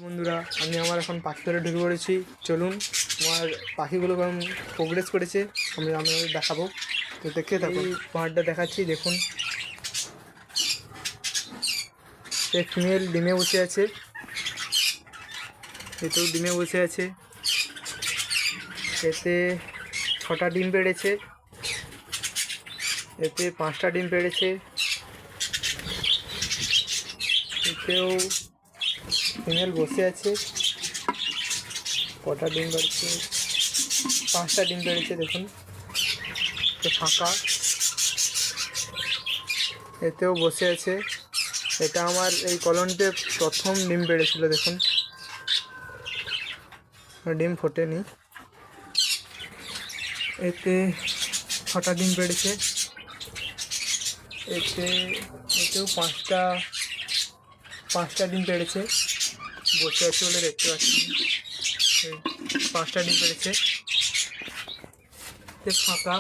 বন্ধুরা, আমি আমার এখন পাখি ঘরে ঢুকে পড়েছি। চলুন আমার পাখিগুলো কেমন প্রোগ্রেস করেছে আমি দেখাবো। তো দেখতে থাকুন। পাহাড়টা দেখাচ্ছি, দেখুন। এক ফিমেল ডিমে বসে আছে, এতেও ডিমে বসে আছে। এতে 6টা ডিম পেড়েছে, এতে 5টা ডিম পেড়েছে, এতেও ফিমেল বসে আছে। কটা ডিম পেড়েছে? 5টা ডিম পেড়েছে, দেখুন। ফাঁকা, এতেও বসে আছে। এটা আমার এই কলোনিতে প্রথম ডিম পেড়েছিল, দেখুন। ডিম ফোটেনি। এতে 6টা ডিম পেড়েছে, এতেও 5টা ডিম পেড়েছে। বসে আছে বলে দেখতে পাচ্ছি। 5টা ডিম পেড়েছে, ফাঁকা।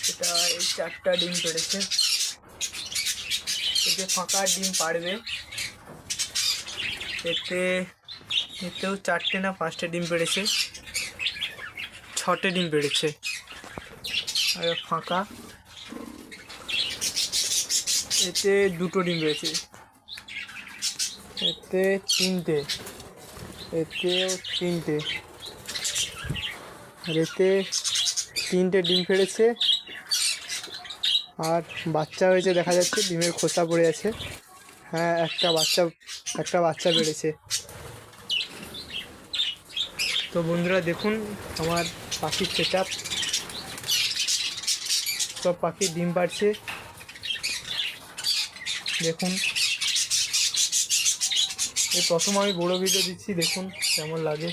এটা এই 4টা ডিম পেড়েছে, এতে ফাঁকা ডিম পাড়বে। এতেও 4টে না 5টে ডিম পেড়েছে, 6টে ডিম পেড়েছে, আর ফাঁকা। এতে 2টো ডিম পেড়েছে, এতে 3টে, এতেও 3টে, আর এতে 3টে ডিম পেড়েছে। আর বাচ্চা হয়েছে দেখা যাচ্ছে, ডিমের খোসা পড়ে আছে। হ্যাঁ, একটা বাচ্চা বেড়েছে। তো বন্ধুরা দেখুন আমার পাখির সেটআপ। সব পাখি ডিম পাড়ছে, দেখুন। এই প্রথম আমি বড় ভিডিও দিচ্ছি, দেখুন কেমন লাগে।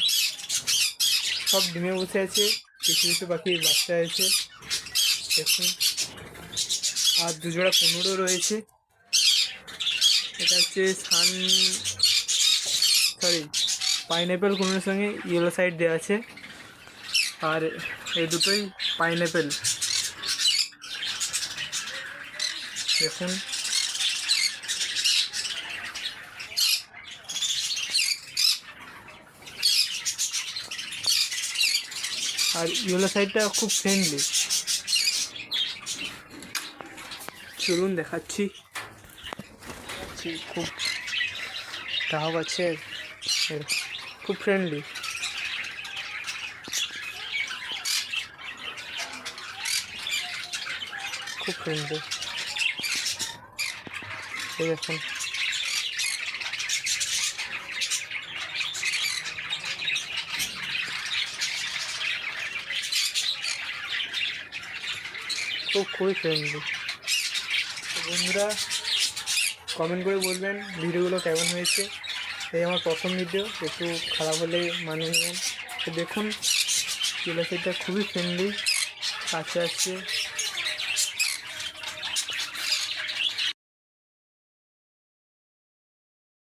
সব ডিমে বসে আছে, কিছু কিছু পাখি বাচ্চা হয়েছে, দেখুন। আর 2 জোড়া কুনুরও রয়েছে। এটা হচ্ছে পাইনঅ্যাপেল কুনুরের সঙ্গে ইয়েলো সাইড দেওয়া আছে। আর এই দুটোই পাইনঅ্যাপেল, দেখুন। আর ইয়েলো সাইডটা খুব ফ্রেন্ডলি। চলুন দেখাচ্ছি। খুব টাও আছে, খুব ফ্রেন্ডলি। খুব ফ্রেন্ডলি, এই দেখুন। খুবই ফ্রেন্ডলি। বন্ধুরা কমেন্ট করে বলবেন ভিডিওগুলো কেমন হয়েছে। এই আমার প্রথম ভিডিও, একটু খারাপ হলে মানিয়ে নেবেন। তো দেখুন, ইয়েলো সাইডটা খুবই ফ্রেন্ডলি, কাছে আসছে।